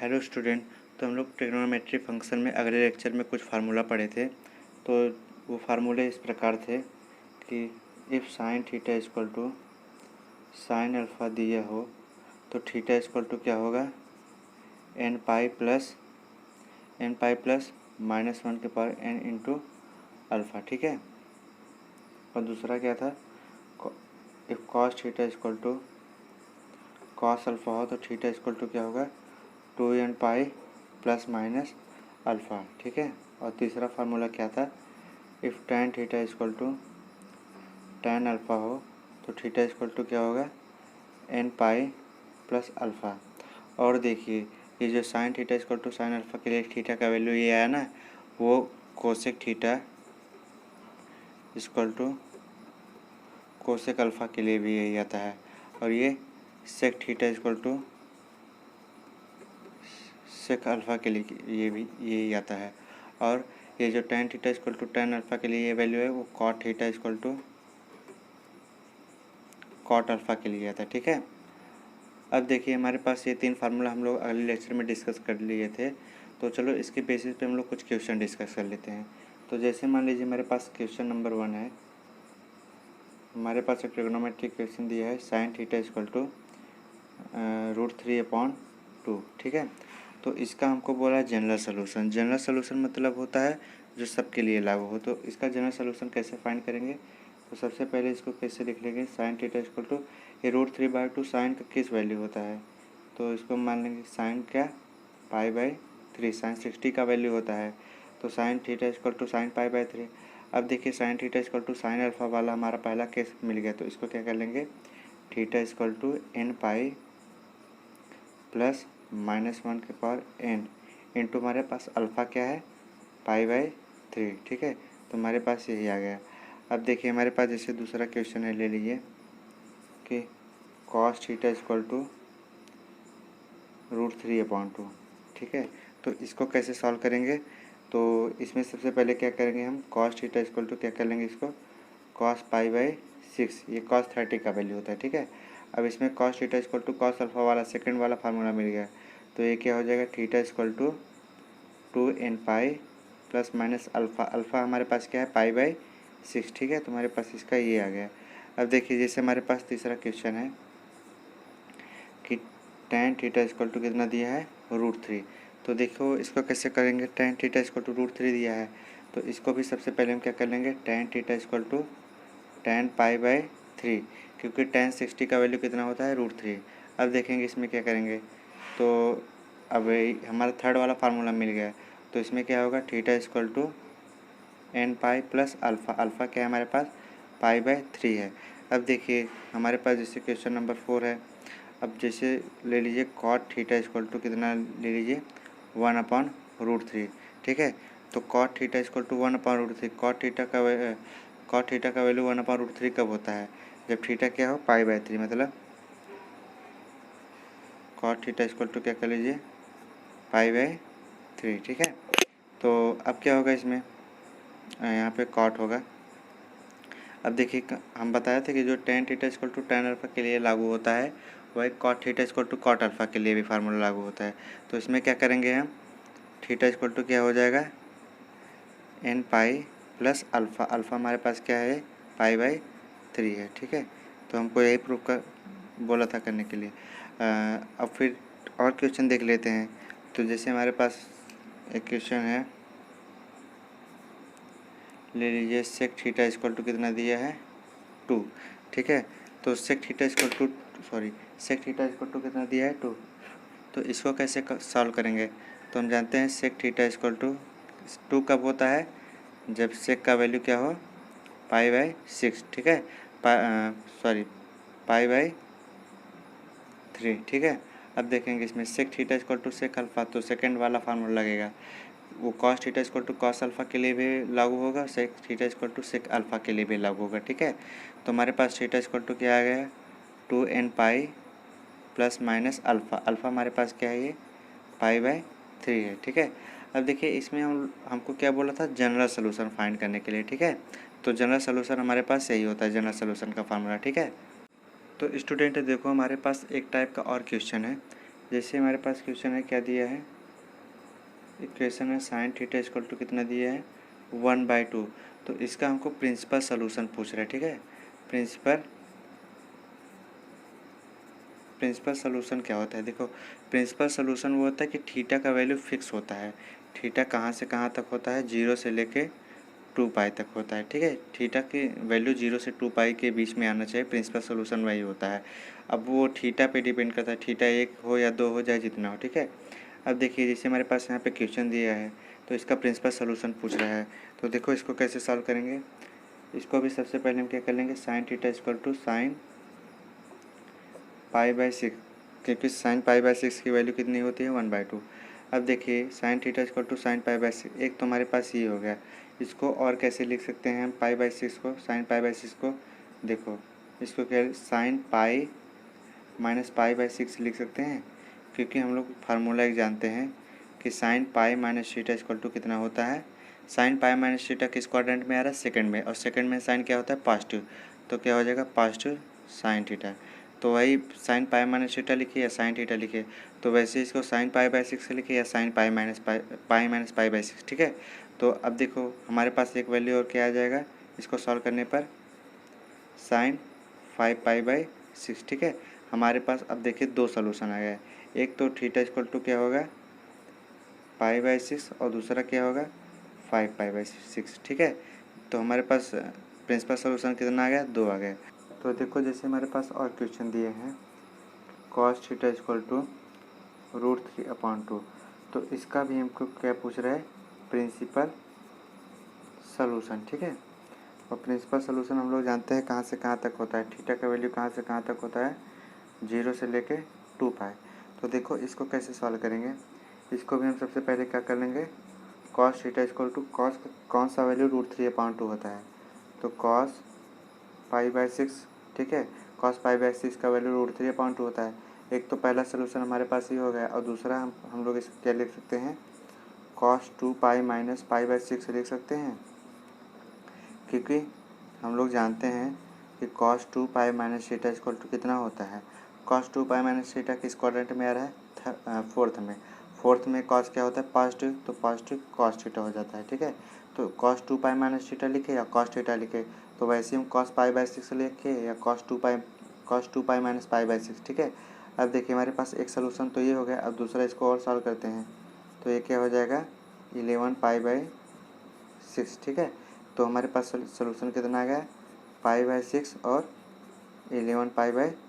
Hello student. तो हम लोग ट्रिग्नोमेट्री फंक्शन में अगले लेक्चर में कुछ फार्मूला पढ़े थे। तो वो फार्मूले इस प्रकार थे कि if sine theta equal to sine alpha दिया हो तो थीटा इक्वल टू क्या होगा, एन पाई प्लस -1 के पावर एन इंटू अल्फ़ा। ठीक है। और दूसरा क्या था, if cos theta equal to cos alpha हो तो थीटा इक्वल टू क्या होगा, 2n pi plus minus alpha. ठीक है। और तीसरा फार्मूला क्या था, if tan theta equal to tan alpha हो तो थीटा इक्वल टू क्या होगा, n पाई प्लस अल्फ़ा। और देखिए ये जो sine theta equal to sine alpha के लिए थीटा का वैल्यू ये आया ना, वो cosec theta equal to cosec alpha के लिए भी यही आता है। और ये sec theta equal to sec alpha के लिए ये भी यही आता है। और ये जो tan theta equal to tan alpha के लिए ये वैल्यू है वो cot theta equal to cot alpha के लिए आता है। ठीक है। अब देखिए हमारे पास ये 3 फार्मूला हम लोग अगले लेक्चर में डिस्कस कर लिए थे। तो चलो इसके बेसिस पे हम लोग कुछ क्वेश्चन डिस्कस कर लेते हैं। तो जैसे मान लीजिए मेरे पास क्वेश्चन नंबर 1 है। हमारे पास एक ट्रिग्नोमेट्रिक क्वेश्चन दिया है, साइन थीटा इक्वल टू √3/2। ठीक है। तो इसका हमको बोला है जनरल सोल्यूशन। जनरल सोल्यूशन मतलब होता है जो सबके लिए लागू हो। तो इसका जनरल सोल्यूशन कैसे फाइंड करेंगे, तो सबसे पहले इसको कैसे लिख लेंगे, साइन थीटा इक्वल टू ये √3/2 साइन का किस वैल्यू होता है, तो इसको मान लेंगे साइन क्या, π/3। साइन 60 का वैल्यू होता है। तो sine theta equal to sine π/3। अब देखिए sine theta equal to sine alpha वाला हमारा पहला केस मिल गया, तो इसको क्या कर लेंगे, theta equal to n pi plus -1 के पावर n इंटू हमारे पास अल्फ़ा क्या है, π/3। ठीक है। तो हमारे पास यही आ गया। अब देखिए हमारे पास जैसे दूसरा क्वेश्चन है, ले लीजिए कि कॉस थीटा इक्वल टू √3/2। ठीक है। तो इसको कैसे सॉल्व करेंगे, तो इसमें सबसे पहले क्या करेंगे हम, कॉस थीटा इक्वल टू क्या कर लेंगे, इसको कॉस π/6, ये कॉस 30 का वैल्यू होता है। ठीक है। अब इसमें cos theta equal to cos alpha वाला सेकंड वाला फार्मूला मिल गया, तो ये क्या हो जाएगा, theta equal to 2n pi plus minus alpha. Alpha हमारे पास क्या है, π/6। ठीक है। तो हमारे पास इसका ये आ गया। अब देखिए जैसे हमारे पास तीसरा क्वेश्चन है कि tan थीटा इक्वल टू कितना दिया है, √3। तो देखो इसको कैसे करेंगे, tan थीटा इक्वल टू √3 दिया है, तो इसको भी सबसे पहले हम क्या कर लेंगे, tan theta equal to tan π/3, क्योंकि tan 60 का वैल्यू कितना होता है, √3। अब देखेंगे इसमें क्या करेंगे, तो अब हमारा थर्ड वाला फार्मूला मिल गया, तो इसमें क्या होगा, theta equal to n pi plus alpha. Alpha क्या है हमारे पास, π/3 है। अब देखिए हमारे पास जैसे क्वेश्चन नंबर 4 है। अब जैसे ले लीजिए कॉट थीटा इक्वल टू कितना ले लीजिए, 1/√3। ठीक है। तो cot theta equal to 1/√3। Cot theta का वैल्यू 1/√3 कब होता है, जब थीटा क्या हो, π/3। मतलब कॉट थीटा इक्वल टू क्या कर लीजिए, π/3। ठीक है। तो अब क्या होगा इसमें, यहाँ पे कॉट होगा। अब देखिए हम बताए थे कि जो tan theta equal to tan alpha के लिए लागू होता है, वही cot theta equal to cot alpha के लिए भी फार्मूला लागू होता है। तो इसमें क्या करेंगे हम, थीटा इक्वल टू क्या हो जाएगा, n pi plus alpha. Alpha हमारे पास क्या है, π/3 है। ठीक है। तो हमको यही प्रूफ कर बोला था करने के लिए। अब फिर और क्वेश्चन देख लेते हैं। तो जैसे हमारे पास एक क्वेश्चन है, ले लीजिए सेक थीटा इक्वल टू कितना दिया है, 2। ठीक है। तो सेक थीटा इक्वल टू कितना दिया है, 2। तो इसको कैसे सॉल्व करेंगे, तो हम जानते हैं सेक थीटा इक्वल टू 2 कब होता है, जब सेक का वैल्यू क्या हो, π/6। ठीक है। π/3। ठीक है। अब देखेंगे इसमें sec theta equal to sec alpha, तो सेकंड वाला फार्मूला लगेगा, वो cos theta equal to cos alpha के लिए भी लागू होगा, sec theta equal to sec alpha के लिए भी लागू होगा। ठीक है। तो हमारे पास थीटा इक्वल टू क्या आ गया, 2n pi plus minus alpha. Alpha हमारे पास क्या है, ये π/3 है। ठीक है। अब देखिए इसमें हमको क्या बोला था, जनरल सोल्यूशन फाइंड करने के लिए। ठीक है। तो जनरल सोल्यूशन हमारे पास यही होता है, जनरल सोल्यूशन का फार्मूला। ठीक है। तो स्टूडेंट देखो हमारे पास एक टाइप का और क्वेश्चन है जैसे हमारे पास क्वेश्चन है, क्या दिया है, इक्वेशन में साइन थीटा इक्वल टू कितना दिया है, 1/2। तो इसका हमको प्रिंसिपल सोल्यूशन पूछ रहा है, ठीक है। प्रिंसिपल सोल्यूशन क्या होता है, देखो प्रिंसिपल सोल्यूशन वो होता है कि थीटा का वैल्यू फिक्स होता है। थीटा कहाँ से कहाँ तक होता है, 0 से लेके 2π तक होता है, ठीक है। थीटा की वैल्यू 0 से 2π के बीच में आना चाहिए, प्रिंसिपल सोल्यूशन वही होता है। अब वो थीटा पे डिपेंड करता है, थीटा 1 हो या 2 हो, जाए जितना हो, ठीक है। अब देखिए जैसे हमारे पास यहाँ पे क्वेश्चन दिया है, तो इसका प्रिंसिपल सोल्यूशन पूछ रहा है। तो देखो इसको कैसे सॉल्व करेंगे। इसको भी सबसे पहले हम क्या कर लेंगे, sine theta equal to sine π/6, क्योंकि साइन π/6 की वैल्यू कितनी होती है, 1/2। अब देखिए sine theta equal to sine π/6, एक तो हमारे पास ये हो गया। इसको और कैसे लिख सकते हैं हम, π/6 को, साइन π/6 को, देखो इसको क्या, साइन पाई माइनस π/6 लिख सकते हैं, क्योंकि हम लोग फार्मूला एक जानते हैं कि sine pi minus theta equal to कितना होता है, साइन पाई माइनस थीटा किस क्वाड्रेंट में आ रहा है, सेकंड में, और सेकंड में साइन क्या होता है, पॉजिटिव। तो क्या हो जाएगा, पॉजिटिव साइन थीटा। तो वही साइन पाई माइनस थीटा लिखिए या साइन थीटा लिखिए, तो वैसे इसको साइन π/6 से लिखिए या साइन पाई माइनस π/6, ठीक है। तो अब देखो हमारे पास एक वैल्यू और क्या आ जाएगा, इसको सॉल्व करने पर साइन 5π/6, ठीक है। हमारे पास अब देखिए दो सोल्यूशन आ गया है, एक तो थीटा इक्वल टू क्या होगा, π/6, और दूसरा क्या होगा, 5π/6, ठीक है। तो हमारे पास प्रिंसिपल सोल्यूशन कितना आ गया, 2 आ गया। तो देखो जैसे हमारे पास और क्वेश्चन दिए हैं, कॉस थीटा इक्वल टू √3/2। तो इसका भी हमको क्या पूछ रहा है, प्रिंसिपल सोल्यूशन, ठीक है। और प्रिंसिपल सोल्यूशन हम लोग जानते हैं कहाँ से कहाँ तक होता है, थीटा का वैल्यू कहाँ से कहाँ तक होता है, 0 से लेके 2π। तो देखो इसको कैसे सॉल्व करेंगे, इसको भी हम सबसे पहले क्या कर लेंगे, cos theta equal to cos, कौन सा वैल्यू, √3/2 होता है, तो कॉस π/6, ठीक है। कॉस π/6 का वैल्यू √3/2 होता है। एक तो पहला सोल्यूशन हमारे पास ही हो गया, और दूसरा हम लोग इसको क्या लिख सकते हैं, कॉस 2π माइनस π/6 लिख सकते हैं, क्योंकि हम लोग जानते हैं कि cos 2π minus theta equal to कितना होता है, कॉस 2π माइनस थीटा किस क्वाड्रेंट में आ रहा है, फोर्थ में। फोर्थ में कॉस क्या होता है, पॉजिटिव, तो पॉजिटिव कॉस थीटा हो जाता है, ठीक है। तो कॉस 2π माइनस थीटा लिखे या कॉस थीटा लिखे, तो वैसे हम कॉस π/6 लिखे या कॉस 2π माइनस π/6, ठीक है। अब देखिए हमारे पास एक सोल्यूशन तो ये हो गया, अब दूसरा इसको और सॉल्व करते हैं, तो ये क्या हो जाएगा, 11π/6, ठीक है। तो हमारे पास सोल्यूशन कितना आ गया, π/6 और 11π/6।